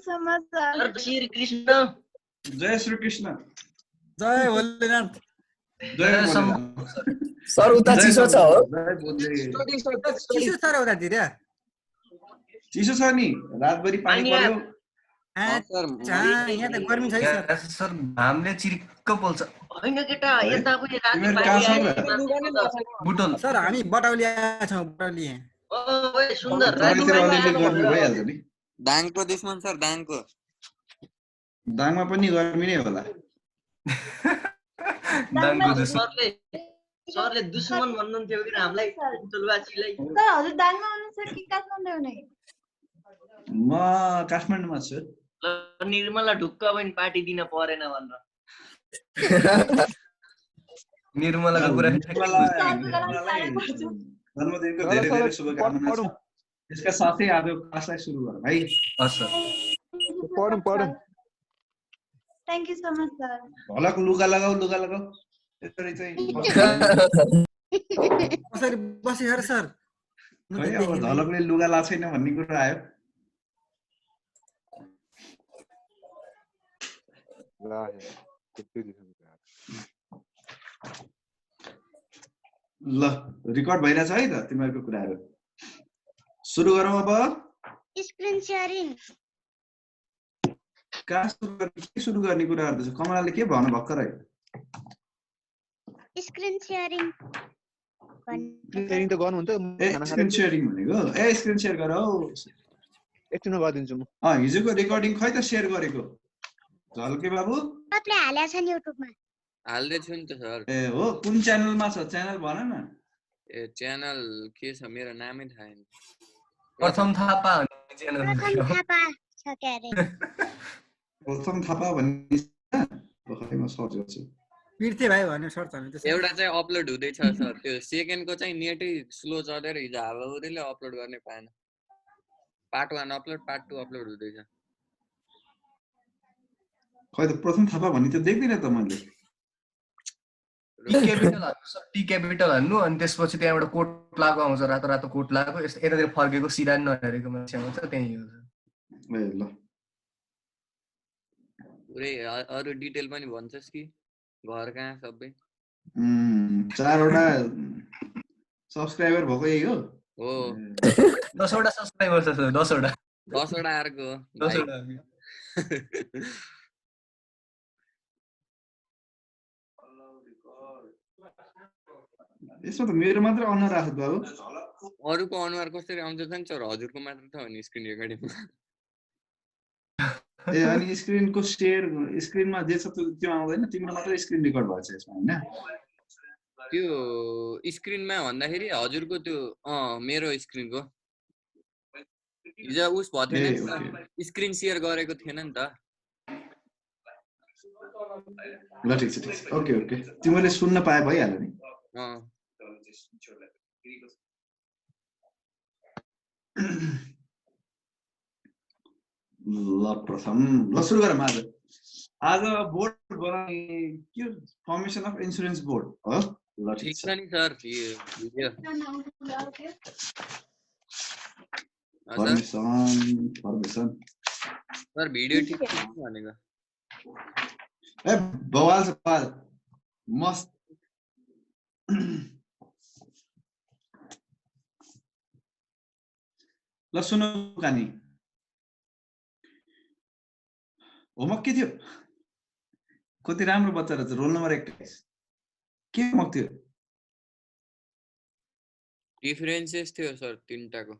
so much, sir. Shri Krishna जय श्री कृष्ण जय भोलेनाथ जय भोलेनाथ सर उता जय चिसो छ हो जय भोले चिसो छ र उतातिर चिसो छ नि रातभरि पानी पर्यो सर यहाँ त गर्मी छ है सर सर घामले चिरिक्क पोल्छ होइन केटा यता पनि राति तिमीहरू पानी कहाँ छौ र? आयो बुटोल सर हामी बटाउली आएका छौँ बटाउली ओए सुन्दर राति तपाईँतिर पानी अलिअलि गर्मी भइहाल्छ नि दाङको दुश्मन सर दाङको दाङमा पनि गर्मी नै होला दाङको दुश्मन सरले दुश्मन भन्नुहुन्थ्यो कि हामीलाई बुटोलवासीलाई सर हजुर दाङमा हुनुहुन्छ कि काठमाडौँ हुने? म काठमाडौँमा छु ल निर्मला ढुक्क पनि पार्टी दिन परेन भनेर निर्मलाको कुरा निर्मलालाई जन्मदिनको धेरै धेरै शुभकामना छ यसका साथै आज क्लासलाई सुरु गरौँ है हस् सर पढौँ Thank you so much, sir. हलक लुगा लगाऊ यसरी चाहिँ कसरी बसी हेर सर खै अब झलकले लुगा लाएको छैन भन्ने कुरा आयो ल रेकर्ड भइरहेछ है त तिमीहरूको कुराहरू सुरु गरौँ अब स्क्रिन शेयरिङ कहाँ सुरु गर्ने कुराहरू त छ कमलाले के भन्नु भर्खर है स्क्रिन शेयरिङ शेयरिङ त गर्नुहुन्छ स्क्रिन शेयरिङ भनेको स्क्रिन शेयर गर हौ एकछिनमा गरिदिन्छु म हिजोको रेकर्डिङ खै त शेयर गरेको झल्के बाबु सबले हालेको छ नि युट्युबमा हाल्दै छु नि त सर ए हो कुन च्यानलमा छ च्यानल भन न ए च्यानल के छ मेरो नामै थाहा छैन प्रथम थापा भन्ने च्यानल प्रथम थापा छ के अरे प्रथम थापा भन्ने म सर्च गर्छु पिर्थे भाइ भन्ने सर्च हाल्नु त्यसो एउटा चाहिँ अपलोड हुँदैछ सर त्यो सेकेन्डको चाहिँ नेटै स्लो चलेर हिजो हावाहुरीले अपलोड गर्ने पाएन पार्ट 1 अपलोड पार्ट 2 अपलोड हुँदैछ खै त प्रथम थापा भन्ने त देख्दिन त मैले टी क्यापिटल हान्नु अनि त्यसपछि त्यहाँबाट कोट लागु आउँछ रातो रातो कोट लागु यतातिर फर्केको सिधा नहेरेको मान्छे आउँछ त्यही हो ए ल पुरै अरु डिटेल पनि भन्छस् कि घर कहाँ सबै 4 वटा सब्स्क्राइबर भएको यही हो हो 10 वटा सब्स्क्राइबर छ सर 10 वटा 10 वटा अर्को 10 वटा यसमा त मेरो मात्र अनुहार आछ बाबु अरुको अनुहार कसरी आउँछ नि सर हजुरको मात्र छ नि स्क्रिन रेकर्डिङमा ए अनि स्क्रिनको शेयर स्क्रिनमा जे छ त्यो आउँदैन तिम्रो मात्र स्क्रिन रेकर्ड भएछ यसमा हैन त्यो स्क्रिनमा भन्दाखेरि हजुरको त्यो मेरो स्क्रिनको हिजो उस भयो थिएन स्क्रिन शेयर गरेको थिएन नि त ल ठिक छ ओके ओके तिमीले सुन्न पाए भइहाल्यो नि ल प्रथम ल सुरु गरौँ आज बोर्ड बनाउने के फर्मेसन अफ इन्स्योरेन्स बोर्ड हो ल ठीक छ नि सर फर्मेसन सर भिडियो ठीक छ भनेको ए बवाल छ बवाल मस्त ल सुन कानी होमवर्क के थियो कति राम्रो बच्चा रहेछ रोल नम्बर 21 के होमवर्क थियो डिफरेन्सेस थियो सर तीनटाको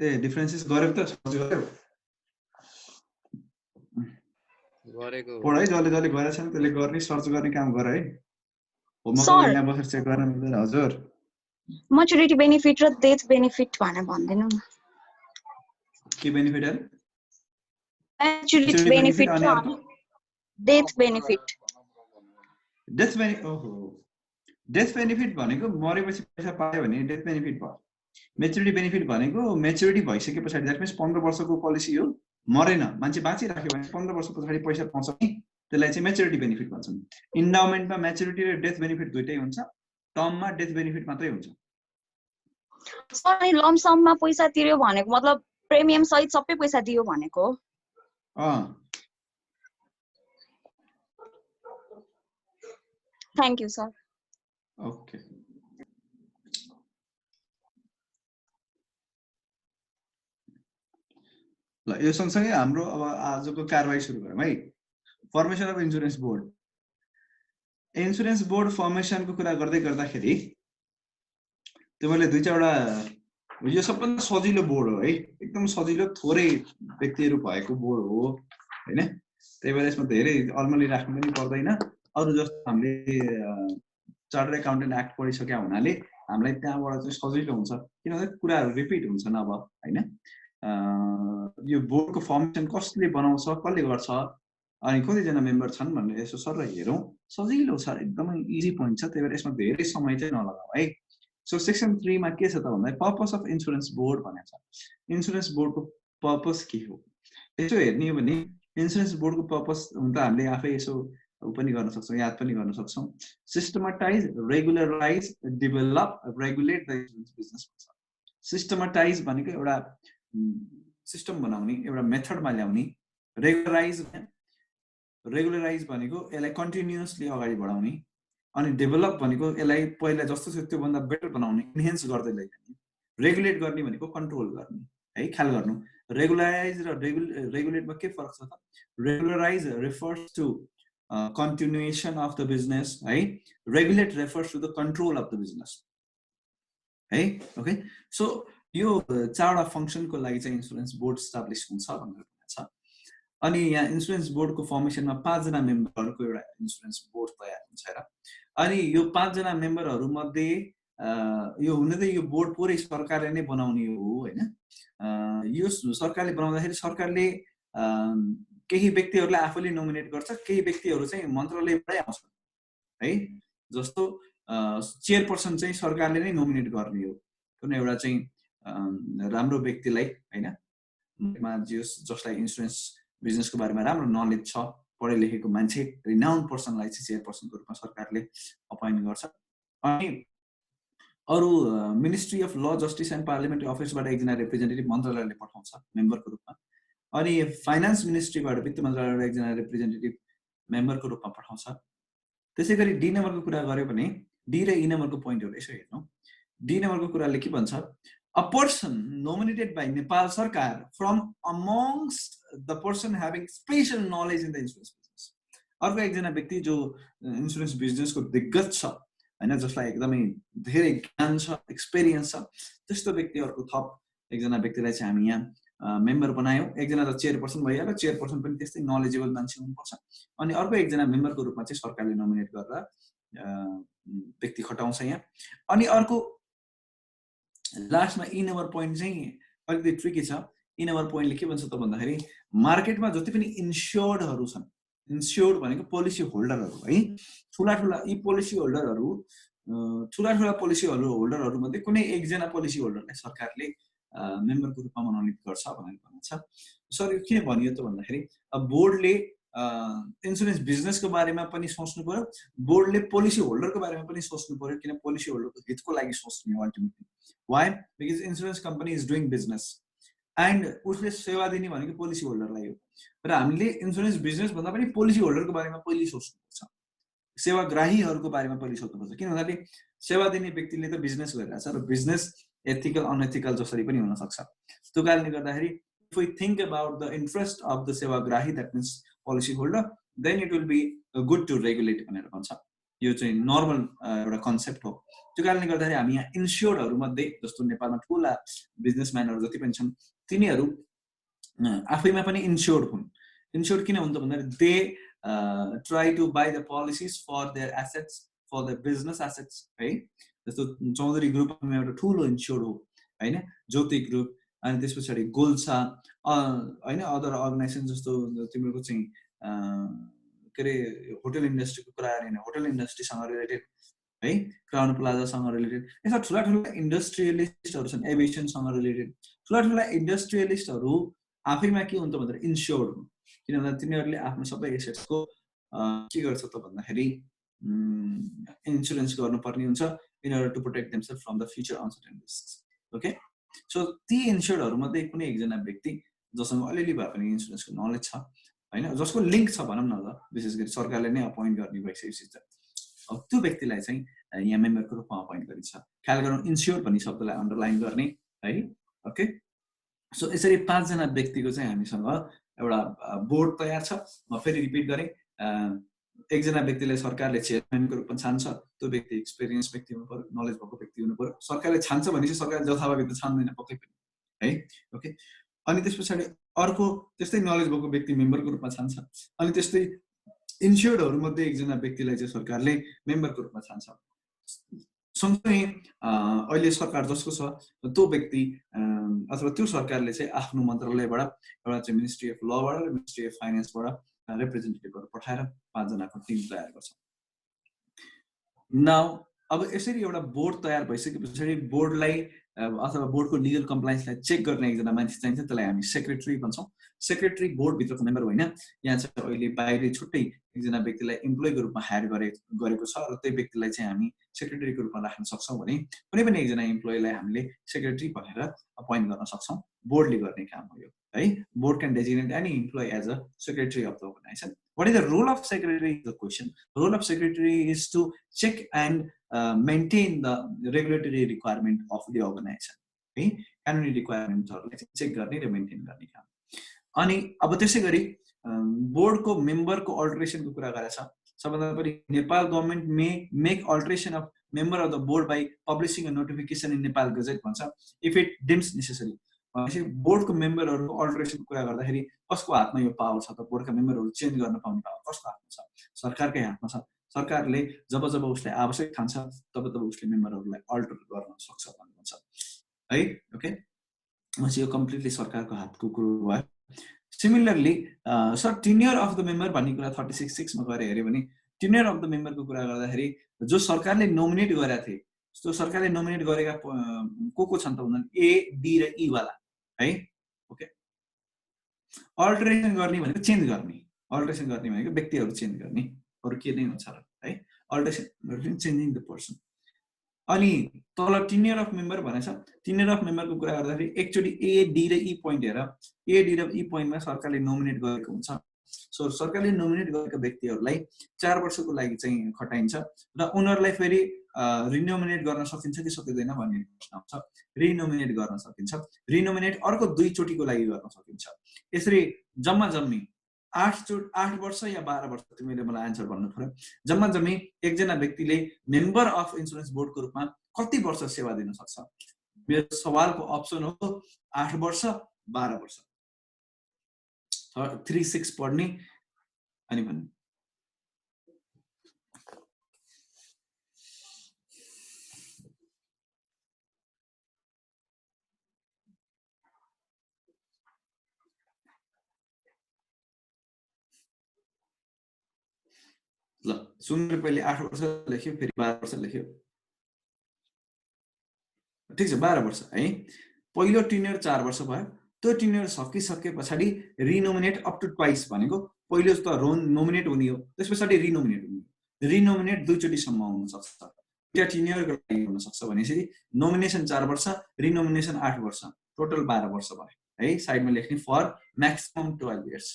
ए डिफरेन्सेस गरेको त सर्च गरेको पढाइ जले जले गरेछ नि त्यसले गर्ने सर्च गर्ने काम गर है होमवर्क यहाँ बसेर चेक गर्न मिल्दैन हजुर मैच्युरिटी बेनिफिट र डेथ बेनिफिट भनेर भन्दिनु न के बेनिफिट है मैच्युरिटी बेनिफिट र डेथ बेनिफिट डेथ बेनिफिट भनेको मरेपछि पैसा पायो भने डेथ बेनिफिट भयो मैच्युरिटी बेनिफिट भनेको मैच्युरिटी भइसके पछाडी दैट मिन्स 15 वर्षको पोलिसी हो मरेन मान्छे बाँचिराख्यो भने 15 वर्ष पछाडी पैसा पाउँछ नि त्यसलाई चाहिँ मैच्युरिटी बेनिफिट भन्छन् इन्डाउमेन्टमा मैच्युरिटी र डेथ बेनिफिट दुईटै हुन्छ टर्ममा डेथ बेनिफिट मात्रै हुन्छ सर लम्प सममा पैसा तिर्यो भनेको मतलब प्रिमियम सहित सबै पैसा दियो भनेको Thank you, sir. ओके ल यो सँगसँगै हाम्रो अब आजको कारबाही सुरु गरौँ है formation of insurance board insurance board फर्मेसनको कुरा गर्दै गर्दाखेरि तिमीहरूले दुई चारवटा यो सबभन्दा सजिलो बोर्ड हो है एकदम सजिलो थोरै व्यक्तिहरू भएको बोर्ड हो हैन त्यही भएर यसमा धेरै अलमली राख्नु पनि पर्दैन अरु जस्तो हामीले चार्टर्ड एकाउन्टेन्ट एक्ट पढिसक्या हुनाले हामीलाई त्यहाँबाट चाहिँ सजिलो हुन्छ किनभने कुराहरू रिपिट हुन्छन् अब हैन यो बोर्डको फर्मेसन कसले बनाउँछ कसले गर्छ अनि कतिजना मेम्बर छन् भनेर यसो सर हेरौँ सजिलो छ एकदमै इजी पोइन्ट छ त्यही भएर यसमा धेरै समय चाहिँ नलगाऊ है सो सेक्सन 3 मा के छ त भन्दा पर्पस अफ इन्सुरेन्स बोर्ड भनेको छ इन्सुरेन्स बोर्डको पर्पस के हो यसो हेर्ने हो भने इन्सुरेन्स बोर्डको पर्पस हुन त हामीले आफै यसो पनि गर्न सक्छौं याद पनि गर्न सक्छौं systematize regularize develop regulate the insurance business भन्छ सिस्टमटाइज भनेको एउटा सिस्टम बनाउने एउटा मेथडमा ल्याउने रेगुलराइज भनेको यसलाई कन्टिन्युअसली अगाडि बढाउने अनि डेभलप भनेको यसलाई पहिला जस्तो छ त्यो भन्दा बेटर बनाउने इन्हान्स गर्दै लैजाने रेगुलेट गर्ने भनेको कन्ट्रोल गर्ने है ख्याल गर्नु रेगुलराइज र रेगुलेटमा के फरक छ त regularise refers to continuation of the business है regulate refers to the control of the business है ओके सो यो चारवटा फंक्सनको लागि चाहिँ इन्सुरेन्स बोर्ड एस्टाब्लिश हुन्छ भनेर छ अनि यहाँ इन्सुरेन्स बोर्डको फर्मेसनमा 5 जना मेम्बरहरुको एउटा इन्सुरेन्स बोर्ड तयार हुन्छ र अनि यो 5 जना मेम्बरहरु मध्ये यो हुन त यो बोर्ड पुरै सरकारले नै बनाउने हो हैन यो सरकारले बनाउँदाखेरि सरकारले केही व्यक्तिहरुलाई आफैले नोमिनेट गर्छ केही व्यक्तिहरु चाहिँ मन्त्रालयबाटै आउँछन् है जस्तो चेयरपर्सन चाहिँ सरकारले नै नोमिनेट गर्ने हो कुनै एउटा चाहिँ राम्रो व्यक्तिलाई हैन जसलाई इन्सुरेन्स बिजनेसको बारेमा राम्रो नलेज छ पढे लेखेको मान्छे रिनाउन्ड पर्सनलाई चाहिँ चेयरपर्सनको रूपमा सरकारले अपोइन्ट गर्छ अनि अरु मिनिस्ट्री अफ ल जस्टिस एन्ड पार्लियामेन्ट्री अफेयर्सबाट एकजना रिप्रेजेन्टेटिभ मन्त्रालयले पठाउँछ मेम्बरको रूपमा अनि फाइनान्स मिनिस्ट्रीबाट वित्त मन्त्रालयबाट एकजना रिप्रेजेन्टेटिभ मेम्बरको रूपमा पठाउँछ त्यसैगरी डी नम्बरको कुरा गर्यो भने डी र ई नम्बरको पोइन्टहरु यसो हेर्नु डी नम्बरको कुराले के भन्छ a person nominated by Nepal सरकार from amongst the person having special knowledge in the insurance business अर्को एकजना व्यक्ति जो इन्सुरेन्स बिजनेसको दिग्गज छ हैन जसलाई एकदमै धेरै ज्ञान छ एक्सपिरियन्स छ त्यस्तो व्यक्तिहरुको थप एकजना व्यक्तिलाई चाहिँ हामी यहाँ मेम्बर बनायौं एकजना त चेयरपर्सन भइहाल्यो चेयरपर्सन पनि त्यस्तै नलेजेबल मान्छे हुनुपर्छ अनि अर्को एकजना मेम्बरको रूपमा चाहिँ सरकारले नोमिनेट गरेर व्यक्ति खटाउँछ यहाँ अनि अर्को लास्टमा ई नम्बर पोइन्ट चाहिँ अलिकति ट्रिकी छ ई नम्बर पोइन्टले के भन्छ त भन्दाखेरि मार्केटमा जति पनि इन्स्योर्डहरु छन् इन्स्योर्ड भनेको पोलिसी होल्डरहरु है ठूला यी पोलिसी होल्डरहरु ठूला पोलिसी होल्डरहरु मध्ये कुनै एकजना पोलिसी होल्डरलाई सरकारले मेम्बरको रूपमा मनोनित गर्छ भनेर भन्छ सर यो के भनियो त भन्दाखेरि बोर्डले इन्सुरेन्स बिजनेसको बारेमा पनि सोच्नु पर्यो बोर्डले पोलिसी होल्डरको बारेमा पनि सोच्नु पर्यो किन पोलिसी होल्डरको हितको लागि सोच्नु हो ultimately why because insurance company is doing business and उसले सेवा दिने भनेको पोलिसी होल्डरलाई हो र हामीले इन्सुरेन्स बिजनेस भन्दा पनि पोलिसी होल्डरको बारेमा पहिले सोच्नुपर्छ सेवाग्राहीहरुको बारेमा पहिले सोच्नुपर्छ किन भन्दाखेरि सेवा दिने व्यक्तिले त बिजनेस गरिरहेछ र बिजनेस ethical unethical जसरी पनि हुन सक्छ त्यो कारणले गर्दाखेरि if we think about the interest of the sevagrahi that means policy holder then it will be good to regulate भनेर भन्छ यो चाहिँ नर्मल एउटा कन्सेप्ट हो त्यो कारणले गर्दाखेरि हामी यहाँ इन्स्योर्डहरु मध्ये जस्तो नेपालमा ठूला बिजनेसम्यानहरु जति पनि छन् तिनीहरु आफैमा पनि इन्स्योर्ड हुन् इन्स्योर्ड किन हुन्छ भन्दाखेरि they try to buy the policies for their assets for the business assets है जस्तो चौधरी ग्रुपमा एउटा ठूलो इन्स्योर्ड हो हैन ज्योति ग्रुप अनि त्यसपछि गोल्सा हैन अदर अर्गनाइजेसन जस्तो तिम्रो चाहिँ के रे होटल इन्डस्ट्रीको कुरा हैन होटल इन्डस्ट्रीसँग रिलेटेड है क्राउन प्लाजासँग रिलेटेड यस्ता ठूला इन्डस्ट्रियलिस्टहरु छन् एभिएसनसँग रिलेटेड ठूला इन्डस्ट्रियलिस्टहरु आफैमा के हुन्छ भन्दा इन्स्योर्ड हुन् किनभने तिनीहरुले आफ्नो सबै एसेट्सको के गर्छ त भन्दाखेरि इन्स्योरेन्स गर्नुपर्ने हुन्छ in order to protect themselves from the future uncertain risks okay so ती इन्स्योर्डहरु मध्ये कुनै एकजना व्यक्ति जससँग अलिअलि भए पनि इन्सुरेन्सको नलेज छ होइन, जसको लिङ्क छ भनौँ न ल, विशेष गरी सरकारले नै अपोइन्ट गर्ने भइसकेपछि त अब त्यो व्यक्तिलाई चाहिँ यहाँ मेम्बरको रूपमा अपोइन्ट गरिन्छ। ख्याल गरौँ इन्स्योर भन्ने शब्दलाई अन्डरलाइन गर्ने है। ओके, सो यसरी 5 जना व्यक्तिको चाहिँ हामीसँग एउटा बोर्ड तयार छ। म फेरि रिपिट गरेँ, एकजना व्यक्तिलाई सरकारले चेयरम्यानको रूपमा छान्छ, त्यो व्यक्ति एक्सपिरियन्स व्यक्ति हुनु पर्यो, नलेज भएको व्यक्ति हुनु पर्यो। सरकारले छान्छ भनेपछि सरकारले जथाभावी त छान्दैन पक्कै पनि है। ओके, अनि त्यस पछाडि अर्को त्यस्तै नलेज भएको व्यक्ति मेम्बरको रूपमा छान्छ, अनि त्यस्तै इन्स्योर्डहरूमध्ये एकजना व्यक्तिलाई चाहिँ सरकारले मेम्बरको रूपमा छान्छ। सँगसँगै अहिले सरकार जसको छ त्यो व्यक्ति अथवा त्यो सरकारले चाहिँ आफ्नो मन्त्रालयबाट एउटा चाहिँ मिनिस्ट्री अफ लबाट र मिनिस्ट्री अफ फाइनेन्सबाट रिप्रेजेन्टेटिभहरू पठाएर 5 जनाको टिम तयार गर्छ। नाउ अब यसरी एउटा बोर्ड तयार भइसके पछाडि बोर्डलाई अथवा बोर्डको लिगल कम्प्लायन्सलाई चेक गर्ने एकजना मान्छे चाहिन्छ, त्यसलाई हामी सेक्रेटरी भन्छौँ। सेक्रेटरी बोर्डभित्रको मेम्बर होइन, यहाँ चाहिँ अहिले बाहिर छुट्टै एकजना व्यक्तिलाई इम्प्लोइको रूपमा हायर गरेको छ र त्यही व्यक्तिलाई चाहिँ हामी सेक्रेटरीको रूपमा राख्न सक्छौँ भने कुनै पनि एकजना इम्प्लोइलाई हामीले सेक्रेटरी भनेर अपोइन्ट गर्न सक्छौँ। बोर्डले गर्ने काम हो यो है। Board can designate any employee as a secretary of the organisation. What is the role of secretary is the question. The role of secretary is to check and maintain the regulatory requirement of the organization. Okay? Canonic requirements are check गर्ने र maintain गर्ने काम। अनि अब त्यसै गरी board को member को अल्टरेसन को कुरा गरेछ। सबभन्दा पहिले Nepal government may make alteration of member of the board by publishing a notification in Nepal gazette भन्छ इफ इट डिम्स नेसेसरी। भनेपछि बोर्डको मेम्बरहरुको अल्टरेसनको कुरा गर्दाखेरि कसको हातमा यो पावर छ त? बोर्डका मेम्बरहरु चेन्ज गर्न पाउने पावर कसको हातमा छ? सरकारकै हातमा छ। सरकारले जब जब उसले आवश्यक ठान्छ तब तब उसले मेम्बरहरुलाई अल्टर गर्न सक्छ भन्ने भन्छ है। ओके, यो कम्प्लिटली सरकारको हातको कुरो भयो। Similarly sir tenure of the member भन्ने कुरा 36(6) मा गएर हेर्यो भने टेन्युर अफ द मेम्बर को कुरा गर्दाखेरि जो सरकारले नोमिनेट गरेका थिए, त्यो सरकारले नोमिनेट गरेका को छन् त उनीहरु ए डी र ई वाला है। ओके, अल्टरेसन गर्ने भनेको चेन्ज गर्ने, अल्टरेसन गर्ने भनेको व्यक्तिहरु चेन्ज गर्ने, अरु के नै हुन्छ र है। अल्टरेसन भनेको चेन्जिङ द पर्सन। अनि तल टेन्युर अफ मेम्बर भनेछ। टेन्युर अफ मेम्बर को कुरा गर्दाखेरि एकचोटी ए डी र ई पोइन्ट हेर, ए डी र ई पोइन्टमा सरकारले नोमिनेट गरेको हुन्छ। सो सरकारले नोमिनेट गरेका व्यक्तिहरुलाई 4 वर्षको लागि चाहिँ खटाइन्छ र उनीहरुलाई फेरि रिनोमिनेट गर्न सकिन्छ कि सकिँदैन भन्ने प्रश्न आउँछ। रिनोमिनेट गर्न सकिन्छ। रिनोमिनेट अर्को 2 चोटीको लागि गर्न सकिन्छ। यसरी जम्मा जम्मी 8 वर्ष या 12 वर्ष, तिमीले मलाई आन्सर भन्नु पर्यो। जम्मा जम्मी एकजना व्यक्तिले मेम्बर अफ इन्स्योरेन्स बोर्डको रूपमा कति वर्ष सेवा दिन सक्छ? मेरो सवालको अप्सन हो 8 वर्ष 12 वर्ष। 3(6) पढ्ने अनि भन्नु। ल सुन्नु, पहिले 8 वर्ष लेख्यो, फेरि 12 वर्ष लेख्यो। ठीक छ, 12 वर्ष है। पहिलो टेन्युर 4 वर्ष भयो। त्यो टेन्युर सकिसके पछाडी रिनोमिनेट अप टु ट्वाइस भनेको पहिलो त नोमिनेट हुने हो, त्यसपछि रिनोमिनेट हुने। रिनोमिनेट 2 चोटी सम्म हुन सक्छ। एउटा टेन्युरको लागि हुन सक्छ भनेपछि नोमिनेसन 4 वर्ष, रिनोमिनेसन 8 वर्ष, टोटल 12 वर्ष भयो है। साइडमा लेख्ने for maximum 12 years.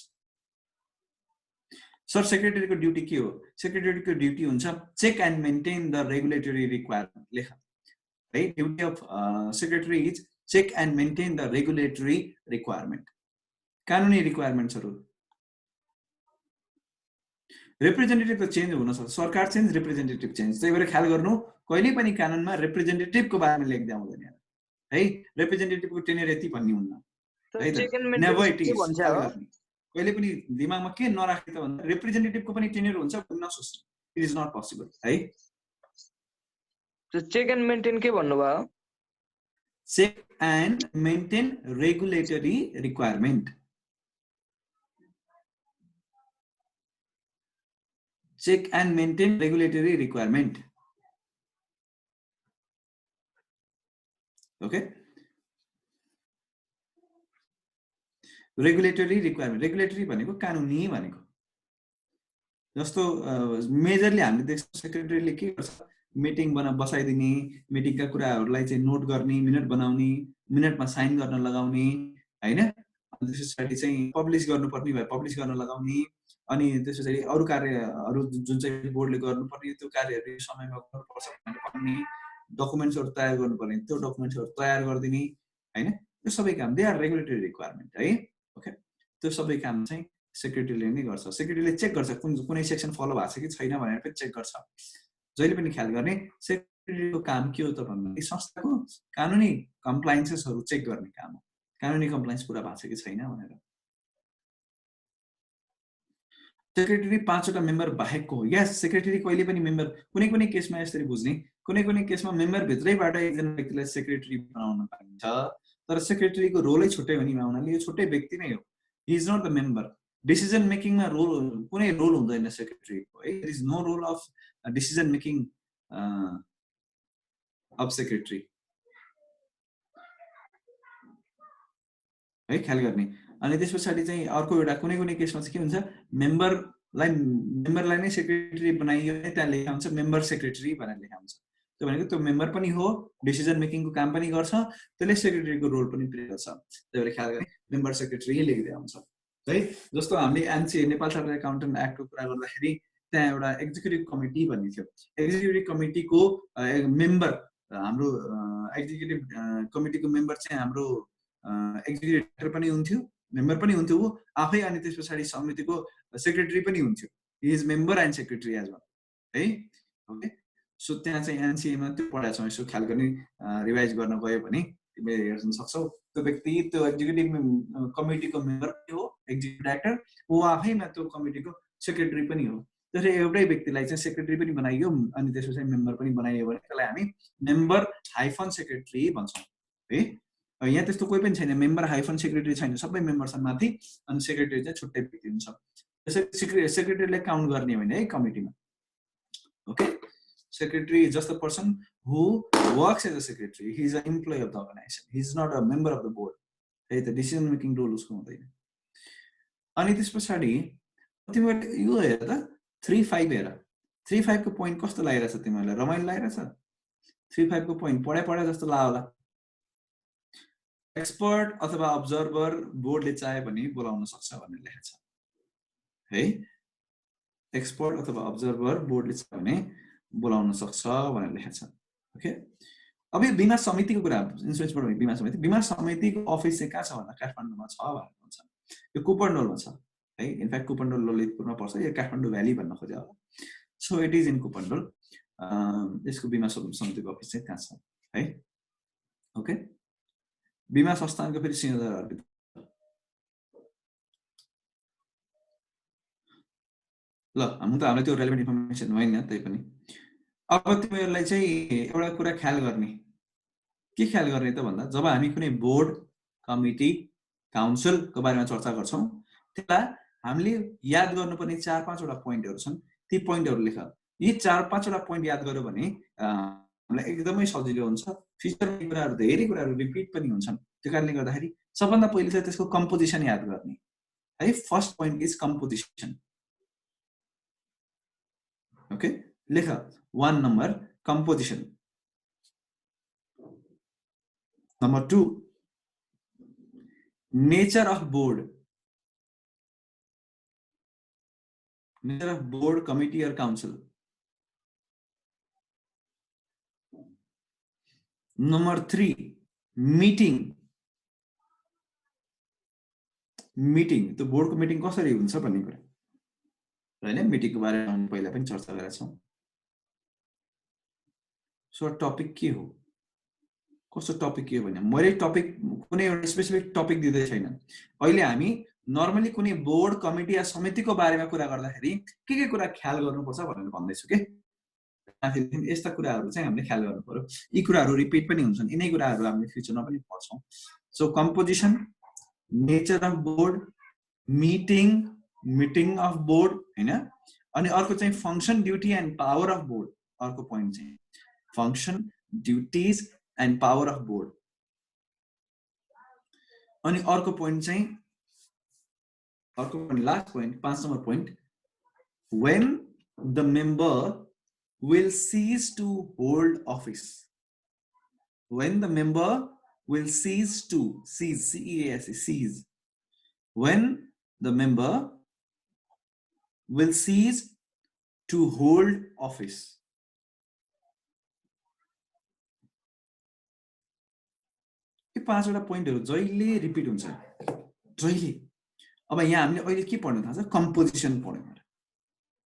Sir secretary को ड्यूटी के हो? सेक्रेटरी को ड्यूटी हुन्छ check and maintain the regulatory requirement. लेख है, duty of secretary is check and maintain the regulatory requirement. कानुनी रिक्वायरमेन्ट्सहरु रिप्रेजेन्टेटिभ त चेन्ज हुन सक्छ, सरकार चेन्ज, रिप्रेजेन्टेटिभ चेन्ज। त्यही भएर ख्याल गर्नु, कहिले पनि कानुनमा रिप्रेजेन्टेटिभको बारेमा लेख्दै आउँदैन है। रिप्रेजेन्टेटिभको टेन्युर यति भन्ने हुन्न है त। Never it is. कहिले पनि दिमागमा के नराख्ने त भन्दा रिप्रेजेन्टेटिभको पनि टेन्युर हुन्छ भन्ने नसोच्नु। इट इज नट पोसिबल है। तो चेक एन्ड मेन्टेन के भन्नुभयो? Check and maintain regulatory requirement. Check and maintain regulatory requirement. Okay, regulatory requirement. Regulatory भनेको कानुनी भनेको। जस्तो मेजरली हामीले देख्छौँ सेक्रेटरीले के गर्छ, मिटिङ बसाइदिने, मिटिङका कुराहरूलाई चाहिँ नोट गर्ने, मिनट बनाउने, मिनटमा साइन गर्न लगाउने हैन। त्यस पछाडि चाहिँ पब्लिस गर्नुपर्ने भए पब्लिस गर्न लगाउने, अनि त्यस पछाडि अरू कार्यहरू जुन चाहिँ बोर्डले गर्नुपर्ने त्यो कार्यहरू समयमा गर्नुपर्छ भनेर भन्ने, डकुमेन्ट्सहरू तयार गर्नुपर्ने त्यो डकुमेन्ट्सहरू तयार गरिदिने हैन, त्यो सबै काम दे आर रेगुलेटरी रिक्वायरमेन्ट है। ओके, त्यो सबै काम चाहिँ सेक्रेटरीले नै गर्छ। सेक्रेटरीले चेक गर्छ कुनै सेक्सन फलो भएको छ कि छैन भनेर पनि चेक गर्छ। जहिले पनि ख्याल गर्ने सेक्रेटरीको काम के हो त भन्दा संस्थाको कानुनी कम्प्लायन्सेसहरू चेक गर्ने काम हो, कानुनी कम्प्लायन्स पुरा भएको छ कि छैन भनेर। सेक्रेटरी 5 वटा मेम्बर बाहेकको हो। यस, सेक्रेटरी कहिले पनि मेम्बर, कुनै कुनै केसमा यसरी बुझ्ने, कुनै कुनै केसमा मेम्बर भित्रैबाट एकजना व्यक्तिलाई सेक्रेटरी बनाउन पाइन्छ, तर सेक्रेटरीको रोलै छुट्टै हुने हुनाले यो छुट्टै व्यक्ति नै हो। He is not the member. Decision मेकिङमा कुनै रोल हुँदैन सेक्रेटरीको है। There is no role of decision making of secretary है, ख्याल गर्ने। अनि त्यस पछाडि चाहिँ अर्को एउटा कुनै कुनै केसमा चाहिँ के हुन्छ, मेम्बरलाई नै सेक्रेटरी बनाइयो भने त्यहाँ लेखा हुन्छ मेम्बर सेक्रेटरी भनेर लेखा हुन्छ। त्यो भनेको त्यो मेम्बर पनि हो, डिसिजन मेकिङको काम पनि गर्छ, त्यसले सेक्रेटरीको रोल पनि प्ले गर्छ। त्यही भएर ख्याल गर्ने मेम्बर सेक्रेटरी लेखिदिया हुन्छ है। जस्तो हामीले एनसी नेपाल चार्टर्ड एकाउन्टेन्ट एक्टको कुरा गर्दाखेरि त्यहाँ एउटा एक्जिक्युटिभ कमिटी भन्ने थियो। एक्जिक्युटिभ कमिटीको मेम्बर हाम्रो एक्जिक्युटिभ कमिटीको मेम्बर चाहिँ हाम्रो एक्जिक्युटिभ डाइरेक्टर पनि हुन्थ्यो, मेम्बर पनि हुन्थ्यो ऊ आफै, अनि त्यस पछाडि समितिको सेक्रेटरी पनि हुन्थ्यो। He is member and secretary as well है। ओके, सो त्यहाँ चाहिँ एनसीएमा त्यो पढाएको छौँ, यसो ख्याल गर्ने रिभाइज गर्न गयो भने तिमीले हेर्न सक्छौ। त्यो व्यक्ति त्यो एक्जिक्युटिभ कमिटीको मेम्बर पनि हो, एक्जिक्युटिभ डाइरेक्टर, ऊ आफैमा त्यो कमिटीको सेक्रेटरी पनि हो। त्यसरी एउटै व्यक्तिलाई चाहिँ सेक्रेटरी पनि बनाइयो अनि त्यस पछाडि मेम्बर पनि बनाइयो भने त्यसलाई हामी मेम्बर हाइफन सेक्रेटरी भन्छौँ है। यहाँ त्यस्तो कोही पनि छैन, मेम्बर हाइफन सेक्रेटरी छैन, सबै मेम्बर छन् माथि, अनि सेक्रेटरी चाहिँ छुट्टै व्यक्ति हुन्छ। त्यसरी सेक्रेटरीले काउन्ट गर्ने होइन है कमिटीमा। Okay, secretary is just the person who works as a secretary, he is a employee of the organisation, he is not a member of the board है त। डिसिजन मेकिङ रोल उसको हुँदैन। अनि त्यस पछाडि तिमीहरूले यो हेर त 3-5 हेर, 3-5 को पोइन्ट कस्तो लागिरहेछ तिमीहरूलाई? रमाइलो लागिरहेछ? 3-5 को पोइन्ट पढे जस्तो लाग्यो होला। एक्सपर्ट अथवा अब्जर्भर बोर्डले चाहे भने बोलाउन सक्छ भनेर लेखेको छ है। एक्सपर्ट अथवा अब्जर्भर बोर्डले चाहे भने बोलाउन सक्छ भनेर लेखेको छ। ओके, अब यो बीमा समितिको कुरा, इन्सुरेन्स बीमा समितिको अफिस चाहिँ कहाँ छ भन्दा काठमाडौँमा छ भनेर भन्छ। यो कुपनडोलमा छ है। इनफ्याक्ट कुपनडोल ललितपुरमा पर्छ, यो काठमाडौँ भ्याली भन्न खोज्यो होला। So it is in Kupandol. यसको बीमा समितिको अफिस चाहिँ कहाँ छ है। ओके, बीमा संस्थानको फेरि सिंहदरबार। ल हामीलाई त्यो रेलेभेन्ट इन्फर्मेसन होइन, त्यही पनि अब तिमीहरूलाई चाहिँ एउटा कुरा ख्याल गर्ने, के ख्याल गर्ने त भन्दा जब हामी कुनै बोर्ड, कमिटी, काउन्सिलको बारेमा चर्चा गर्छौँ त्यसलाई हामीले याद गर्नुपर्ने 4-5 वटा पोइन्टहरू छन्। ती पोइन्टहरू लेख। यी 4-5 वटा पोइन्ट याद गर्यो भने हामीलाई एकदमै सजिलो हुन्छ। फ्युचरमा यी कुराहरू धेरै कुराहरू रिपिट पनि हुन्छन्। त्यो कारणले गर्दाखेरि सबभन्दा पहिले चाहिँ त्यसको कम्पोजिसन याद गर्ने है। First point is composition. Okay, लेख 1 number composition. Number 2 nature of board, nature of board, committee और काउन्सिल। Number 3 meeting. मिटिङ त्यो बोर्डको मिटिङ कसरी हुन्छ भन्ने कुरा हैन, मिटिङको बारेमा हामी पहिला पनि चर्चा गरेका छौं। सो टपिक के हो, कस्तो टपिक के हो भने मैले टपिक कुनै एउटा स्पेसिफिक टपिक दिदै छैन। अहिले हामी नर्मली कुनै बोर्ड, कमिटी या समितिको बारेमा कुरा गर्दाखेरि के कुरा ख्याल गर्नुपर्छ भनेर भन्दैछु के। यस्ता कुराहरू चाहिँ हामीले ख्याल गर्नु पर्यो। यी कुराहरू रिपिट पनि हुन्छन्, यिनै कुराहरू हामीले फ्युचरमा पनि पढ्छौं। So composition, nature of board, meeting, meeting of board हैन। अनि अर्को चाहिँ function, duty and power of board. अर्को पोइन्ट चाहिँ function, duties and power of board. अनि अर्को पोइन्ट चाहिँ last point 5 number point, when the member will cease to hold office. When the member will cease to, cease, C-E-A-S-E, cease, when the member will cease to hold office. यो पाँचवटा पोइन्टहरु जहिले repeat हुन्छ जहिले अब यहाँ हामीले अहिले के पढ्नु थाल्छ कम्पोजिसन पढ्यौं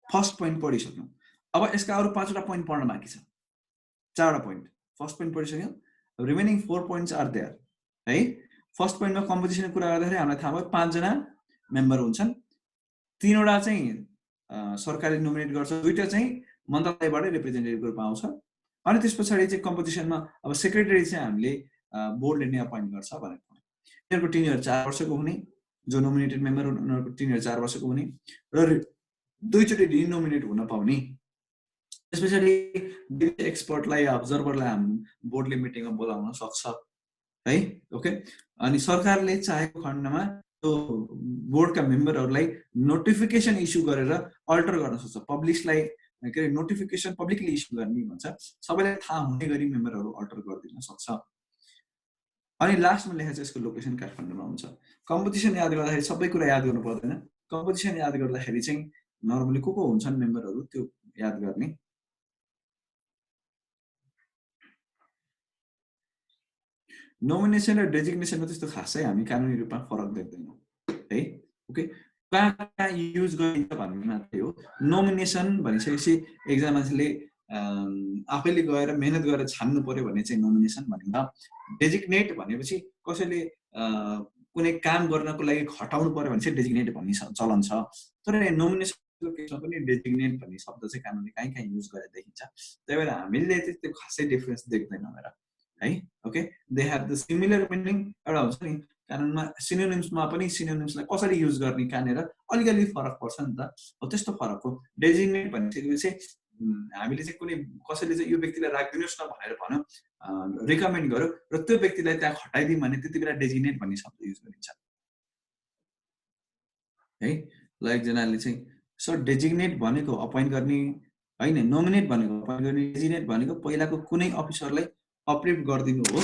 फर्स्ट पोइन्ट पढिसक्यौं अब यसका अरु पाँचवटा पोइन्ट पढ्न बाँकी छ चारवटा पोइन्ट फर्स्ट पोइन्ट पढिसक्यौं रिमेनिङ 4 पोइन्ट्स आर देयर है फर्स्ट पोइन्टमा कम्पोजिसनको कुरा गर्दाखेरि हामीलाई थाहा भयो 5 जना मेम्बर हुन्छन् 3 वटा चाहिँ सरकारले नोमिनेट गर्छ 2टा चाहिँ मन्त्रालयबाट रिप्रेजेन्टेटिभको रूपमा आउँछ अनि त्यसपछि चाहिँ कम्पोजिसनमा अब सेक्रेटरी चाहिँ हामीले बोर्डले नै अपोइन्ट गर्छ भनेर उनीहरुको टेन्युर 4 वर्षको हुने जो नोमिनेटेड मेम्बर उनीहरुको टेन्युर 4 वर्षको हुने र दुईचोटी रिनोमिनेट हुन पाउने त्यसपछि एक्सपर्टलाई अब्जर्भरलाई हामी बोर्डले मिटिङमा बोलाउन सक्छ है ओके अनि सरकारले चाहेको खण्डमा त्यो बोर्डका मेम्बरहरुलाई नोटिफिकेसन इस्यु गरेर अल्टर गर्न सक्छ पब्लिशलाई के रे नोटिफिकेसन पब्लिकली इस्यु गर्ने भन्छ सबैलाई थाहा हुने गरी मेम्बरहरु अल्टर गरिदिन सक्छ अनि लास्टमा लेखेको छ यसको लोकेसन काठमाडौँमा हुन्छ कम्पोजिसन याद गर्दाखेरि सबै कुरा याद गर्नु पर्दैन कम्पोजिसन याद गर्दाखेरि चाहिँ नर्मली को हुन्छन् मेम्बरहरु त्यो याद गर्ने नोमिनेसन र डेजिग्नेसनमा त्यस्तो खासै हामी कानुनी रूपमा फरक देख्दैनौं है ओके कहाँ युज गरिन्छ भन्ने मात्रै हो नोमिनेसन भनिसकेपछि एकजना मान्छेले आफैले गएर मेहनत गरेर छान्नु पर्यो भन्ने चाहिँ नोमिनेसन भनिन्छ डेजिग्नेट भनेपछि कसैले कुनै काम गर्नको लागि खटाउनु पर्यो भने चाहिँ डेजिग्नेट भन्ने चलन छ तर नोमिनेसनको केसमा पनि डेजिग्नेट भन्ने शब्द चाहिँ कानुनले कहीँ युज गरेर देखिन्छ त्यही भएर हामीले त्यो खासै डिफरेन्स देख्दैनौं है okay they have the similar meaning एउटा हुन्छ नि कानुनमा सिनोनिम्समा पनि सिनोनिम्सलाई कसरी युज गर्ने कहाँनेर अलिकति फरक पर्छ नि त हो त्यस्तो फरक हो डेजिग्नेट भनेपछि हामीले चाहिँ कुनै कसैले चाहिँ यो व्यक्तिलाई राख्दिनुस् न भनेर भन्यो रिकमेन्ड गर्यो र त्यो व्यक्तिलाई त्यहाँ खटाइदियौँ भने त्यति बेला डेजिग्नेट भन्ने शब्द युज गरिन्छ है ल एकजनाले चाहिँ सर डेजिग्नेट भनेको अपोइन्ट गर्ने हैन नोमिनेट भनेको अपोइन्ट गर्ने डेजिग्नेट भनेको पहिलाको कुनै अफिसरलाई अप्रुभ गरिदिनु हो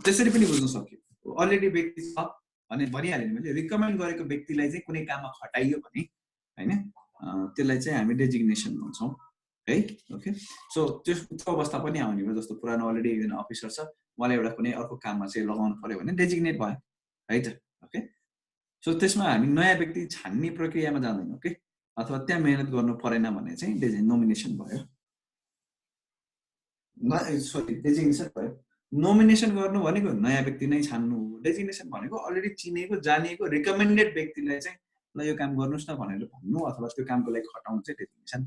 त्यसरी पनि बुझ्न सक्यो अलरेडी व्यक्ति छ भने भनिहाल्यो मैले रिकमेन्ड गरेको व्यक्तिलाई चाहिँ कुनै काममा खटाइयो भने हैन त्यसलाई चाहिँ हामी डेजिग्नेसन भन्छौं है ओके सो त्यो अवस्था पनि आउने हो जस्तो पुरानो अलरेडी एकजना अफिसर छ उहाँले एउटा कुनै अर्को काममा चाहिँ लगाउनु पर्यो भने डेजिग्नेट भयो है त ओके सो त्यसमा हामी नयाँ व्यक्ति छान्ने प्रक्रियामा जाँदैनौं के अथवा त्यहाँ मेहनत गर्नु परेन भने चाहिँ नोमिनेसन भयो सरी डेजिग्नेसन भयो नोमिनेसन गर्नु भनेको नयाँ व्यक्ति नै छान्नु हो डेजिग्नेसन भनेको अलरेडी चिनेको जानिएको रिकमेन्डेड व्यक्तिलाई चाहिँ ल यो काम गर्नुस् न भनेर भन्नु अथवा त्यो कामको लागि खटाउनु चाहिँ डेजिग्नेसन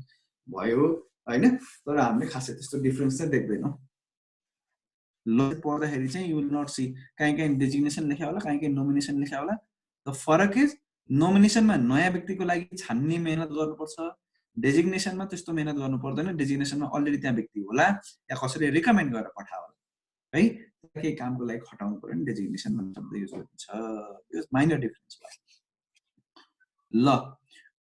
भयो हैन तर हामीले खासै त्यस्तो डिफरेन्स चाहिँ देख्दैनौं ल पढ्दाखेरि चाहिँ यु विल नट सी कहीँ डेजिग्नेसन लेख्या होला कहीँ नोमिनेसन लेख्या होला द फरक इज नोमिनेसनमा नयाँ व्यक्तिको लागि छान्ने मेहनत गर्नुपर्छ डेजिग्नेसनमा त्यस्तो मेहनत गर्नु पर्दैन डेजिग्नेसनमा अलरेडी त्यहाँ व्यक्ति होला या कसैले रिकमेन्ड गरेर पठायो है केही कामको लागि खटाउनु पर्यो नि डेजिग्नेसन भन्ने शब्द युज गरिन्छ यो माइनर डिफरेन्स भयो ल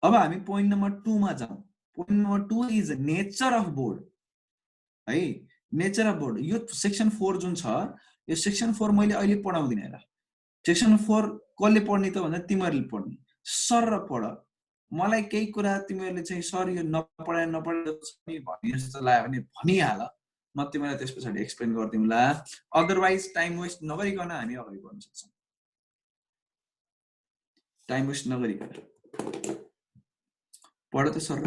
अब हामी पोइन्ट नम्बर 2 मा जाउँ point number 2 is nature of board है नेचर अफ बोर्ड यो सेक्सन 4 जुन छ यो सेक्सन 4 मैले अहिले पढाउँदिन हेर सेक्सन 4 कसले पढ्ने त भन्दा तिमीहरुले पढ्ने सर र पढ मलाई केही कुरा तिमीहरुले चाहिँ सर यो नपढाए भन्ने जस्तो लाग्यो भने भनिहाल म तिमीलाई त्यसपछि एक्सप्लेन गर्दिउँला अदरवाइज टाइम वेस्ट नगरिकन हामी अगाडि बढ्न सक्छौं टाइम वेस्ट नगरिकन पढ त सर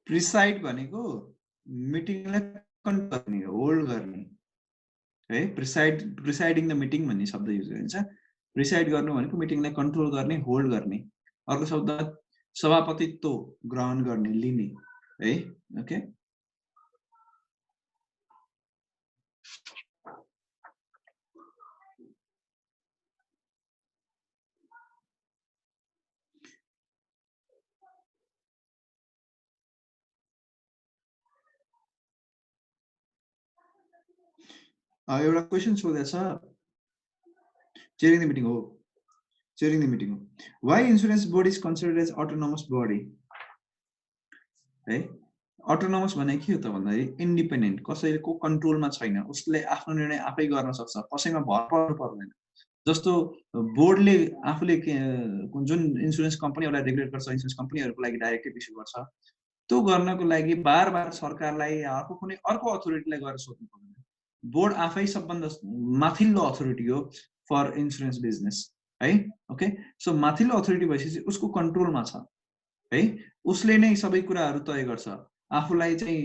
प्रिसाइड भनेको मिटिङलाई कन्ट्रोल गर्ने होल्ड गर्ने है प्रिसाइडिङ द मिटिङ भन्ने शब्द युज गरिन्छ प्रिसाइड गर्नु भनेको मिटिङलाई कन्ट्रोल गर्ने होल्ड गर्ने अर्को शब्द सभापतित्व ग्रहण गर्ने लिने है ओके एउटा क्वेसन सोधेछ चेयरिङ द मिटिङ हो चेयरिङ द मिटिङ हो why insurance board is considered as autonomous body है अटोनोमस भने के हो त भन्दाखेरि इन्डिपेन्डेन्ट कसैको कन्ट्रोलमा छैन उसले आफ्नो निर्णय आफै गर्न सक्छ कसैमा भर पर्नु पर्दैन जस्तो बोर्डले आफूले जुन इन्सुरेन्स कम्पनीहरूलाई रेगुलेट गर्छ इन्सुरेन्स कम्पनीहरूको लागि डाइरेक्टिभ इस्यु गर्छ त्यो गर्नको लागि बार बार सरकारलाई अर्को कुनै अर्को अथोरिटीलाई गएर सोध्नु पर्दैन बोर्ड आफै सबभन्दा माथिल्लो अथोरिटी हो फर इन्सुरेन्स बिजनेस है ओके सो माथिल्लो अथोरिटी भएपछि उसको कन्ट्रोलमा छ है उसले नै सबै कुराहरू तय गर्छ आफूलाई चाहिँ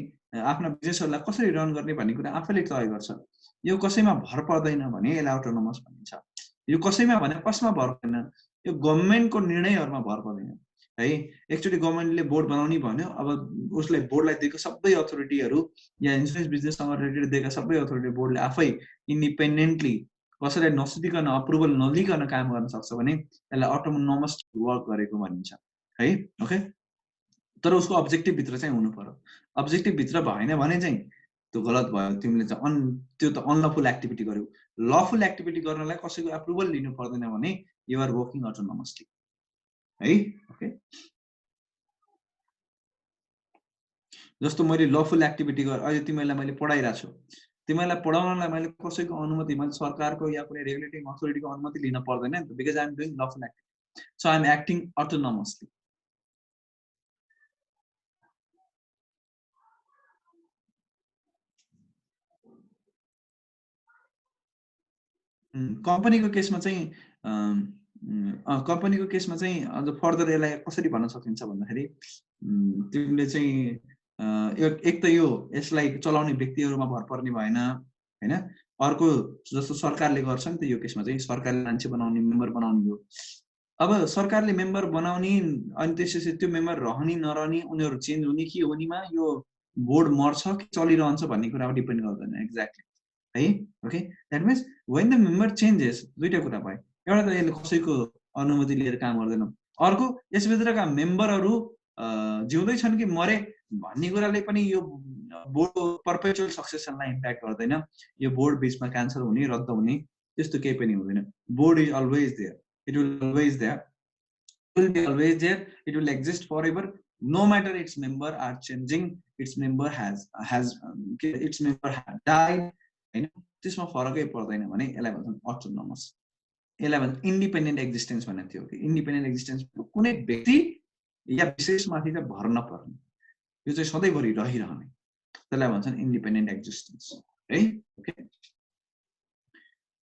आफ्ना बिजनेसहरूलाई कसरी रन गर्ने भन्ने कुरा आफैले तय गर्छ यो कसैमा भर पर्दैन भने यसलाई अटोनोमस भनिन्छ यो कसैमा भने कसमा भर पर्दैन यो गभर्नमेन्टको निर्णयहरूमा भर पर्दैन है एक्चुअली गभर्नमेन्टले बोर्ड बनाउने भन्यो अब उसले बोर्डलाई दिएको सबै अथोरिटीहरू या इन्सुरेन्स बिजनेससँग रिलेटेड दिएका सबै अथोरिटी बोर्डले आफै इन्डिपेन्डेन्टली कसैलाई नसोधिकन अप्रुभल नलिकन काम गर्न सक्छ भने यसलाई अटोनोमस वर्क गरेको भनिन्छ है ओके तर उसको अब्जेक्टिभ भित्र चाहिँ हुनु पर्यो अब्जेक्टिभ भित्र भएन भने चाहिँ त्यो गलत भयो तिमीले चाहिँ त्यो त अनलफुल एक्टिभिटी गर्यौ लफुल एक्टिभिटी गर्नलाई कसैको अप्रुभल लिनु पर्दैन भने यु आर वर्किङ अटोनोमसली है ओके जस्तो मैले लफुल एक्टिभिटी अहिले तिमीलाई मैले पढाइरहेको छु तिमीलाई पढाउनलाई मैले कसैको अनुमति मैले सरकारको या कुनै रेगुलेटिङ अथोरिटीको अनुमति लिन पर्दैन नि त because I am doing lawful activity so I am acting autonomously कम्पनीको केसमा चाहिँ अझ फर्दर यसलाई कसरी भन्न सकिन्छ भन्दाखेरि तिमीले चाहिँ एक त यसलाई चलाउने व्यक्तिहरूमा भर पर्ने भएन हैन अर्को जस्तो सरकारले गर्छ नि त यो केसमा चाहिँ सरकारले मान्छे बनाउने मेम्बर बनाउने हो अब सरकारले मेम्बर बनाउने अनि त्यसपछि त्यो मेम्बर रहने नरहने उनीहरू चेन्ज हुने कि हुनेमा यो बोर्ड मर्छ कि चलिरहन्छ भन्ने कुरामा डिपेन्ड गर्दैन एक्ज्याक्टली है okay that means when the member changes दुईटा कुरा भयो एउटा त यसले कसैको अनुमति लिएर काम गर्दैन अर्को यसभित्रका मेम्बरहरू जिउँदै छन् कि मरे भन्ने कुराले पनि यो बोर्डको पर्पेचुअल सक्सेसनलाई इम्प्याक्ट गर्दैन यो बोर्ड बिचमा क्यान्सल हुने रद्द हुने त्यस्तो केही पनि हुँदैन board is always there it will always there will be always there it will exist forever no matter its member are changing its member has died हैन त्यसमा फरकै पर्दैन भने यसलाई भन्छन् अटोनोमस यसलाई भन्छ इन्डिपेन्डेन्ट एक्जिस्टेन्स भन्ने थियो कि इन्डिपेन्डेन्ट एक्जिस्टेन्स कुनै व्यक्ति या विशेषमाथि चाहिँ भर नपर्ने यो चाहिँ सधैँभरि रहिरहने त्यसलाई भन्छन् इन्डिपेन्डेन्ट एक्जिस्टेन्स है ओके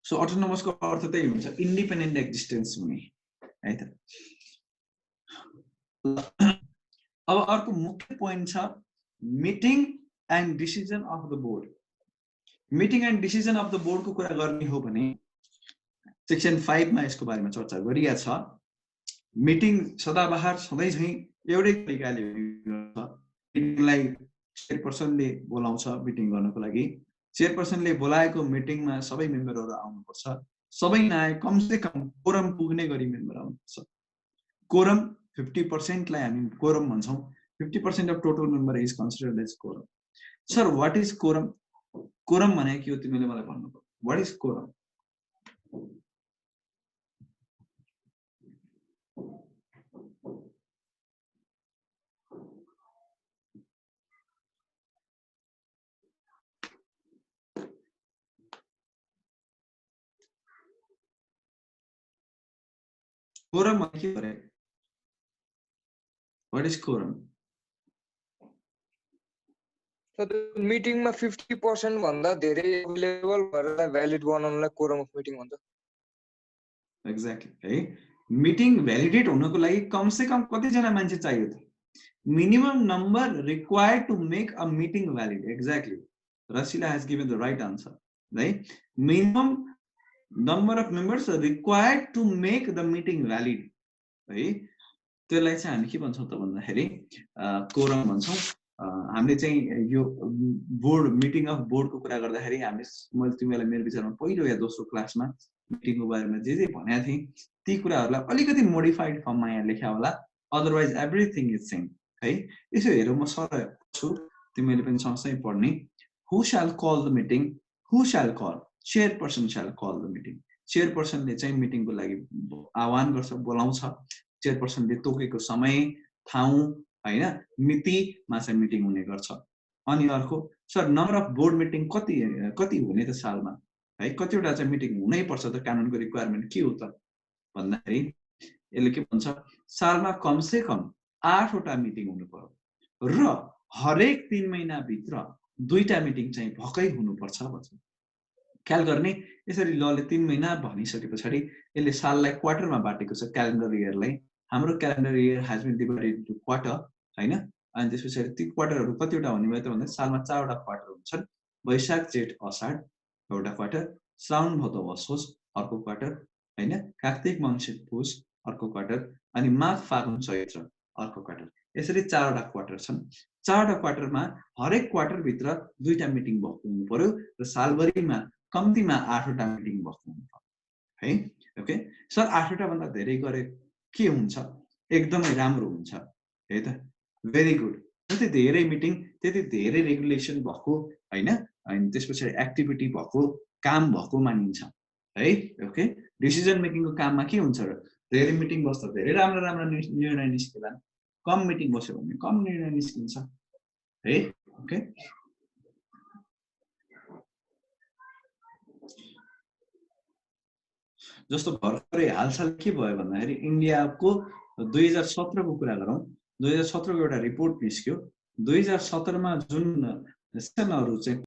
सो अटोनोमसको अर्थ त्यही हुन्छ इन्डिपेन्डेन्ट एक्जिस्टेन्स हुने है त अब अर्को मुख्य पोइन्ट छ meeting and decision of the board meeting and decision of the बोर्डको कुरा गर्ने हो भने सेक्सन 5 मा यसको बारेमा चर्चा गरिया छ मिटिङ सदाबहार सधैँ चाहिँ एउटै तरिकाले हुन्छ मिटिङलाई चेयरपर्सनले बोलाउँछ मिटिङ गर्नको लागि चेयरपर्सनले बोलाएको मिटिङमा सबै मेम्बरहरू आउनुपर्छ सबै नआए कमसे कम कोरम पुग्ने गरी मेम्बर आउनुपर्छ कोरम 50% लाई हामी कोरम भन्छौं 50% of total member is considered as quorum sir what is quorum quorum भने के हो तिमीले मलाई भन्नु पर्यो व्हाट इज कोरम कोरम के हो What is quorum? So the meeting ma 50% भन्दा धेरै अवेलेबल भएर भ्यालिड बनाउनलाई कोरम अफ मिटिङ भन्छ एक्ज्याक्टली है मिटिङ भ्यालिडेट हुनको लागि कम से कम कति जना मान्छे चाहियो त minimum number required to make a meeting valid. Exactly. Rasila has given the right answer. Right? Minimum number of members required to make the meeting valid. Right? त्यसलाई चाहिँ हामी के भन्छौँ त भन्दाखेरि कोरम भन्छौँ। हामीले चाहिँ यो बोर्ड मिटिङ अफ बोर्डको कुरा गर्दाखेरि हामी मैले तिमीलाई मेरो विचारमा पहिलो या दोस्रो क्लासमा मिटिङको बारेमा जे भनेको थिएँ ती कुराहरूलाई अलिकति मोडिफाइड फर्ममा यहाँ लेख्या होला, अदरवाइज एभ्रिथिङ इज सेम है। यसो हेरौँ म सर छु तिमीले पनि सँगसँगै पढ्ने। Who shall call the meeting, who shall call, chairperson shall call the meeting. चेयरपर्सनले चाहिँ मिटिङको लागि आह्वान गर्छ, बोलाउँछ। चेयरपर्सनले तोकेको समय, ठाउँ हैन, मितिमा चाहिँ मिटिङ हुने गर्छ। अनि अर्को sir number of board meeting कति हुने त सालमा है, कतिवटा चाहिँ मिटिङ हुनै पर्छ त, कानुनको रिक्वायरमेन्ट के हो त भन्दाखेरि यसले के भन्छ सालमा कमसे कम 8 वटा मिटिङ हुनु पर्यो र हरेक 3 महिना भित्र 2टा मिटिङ चाहिँ भकै हुनुपर्छ भन्छ। ख्याल गर्ने यसरी लले 3 महिना भनिसकेपछि यसले साललाई क्वार्टरमा बाटेको छ, क्यालेन्डर इयरलाई। हाम्रो calendar year has been divided into quarter हैन। अनि त्यसपछि ती क्वार्टरहरु कतिवटा हुने भयो त भन्दा सालमा 4 वटा क्वार्टर हुन्छन्। वैशाख जेठ अषाढ एउटा क्वार्टर, श्रावण भदौ असोज अर्को क्वार्टर हैन, कार्तिक मङ्सिर पुष अर्को क्वार्टर, अनि माघ फागुन चैत्र अर्को क्वार्टर। यसरी 4 वटा क्वार्टर छन्। 4 वटा क्वार्टरमा हरेक क्वार्टर भित्र 2टा मिटिङ भएको हुनु पर्यो र सालभरिमा कम्तीमा 8 वटा मिटिङ भएको हुनु पर्यो है। ओके सर 8 वटा भन्दा धेरै गरे के हुन्छ? एकदमै राम्रो हुन्छ है त, भेरी गुड। जति धेरै मिटिङ त्यति धेरै रेगुलेसन भएको हैन, अनि त्यसपछि एक्टिभिटी भएको, काम भएको मानिन्छ है। ओके डिसिजन मेकिङको काममा के हुन्छ र धेरै मिटिङ बस्दा धेरै राम्रो राम्रो निर्णय निस्किला, कम मिटिङ बस्यो भने कम निर्णय निस्किन्छ है। ओके जस्तो भर्खरै हालसाल के भयो भन्दाखेरि इन्डियाको 2017 को कुरा गरौँ। 2017 को एउटा रिपोर्ट निस्क्यो। 2017 मा जुन सेसनहरु चाहिँ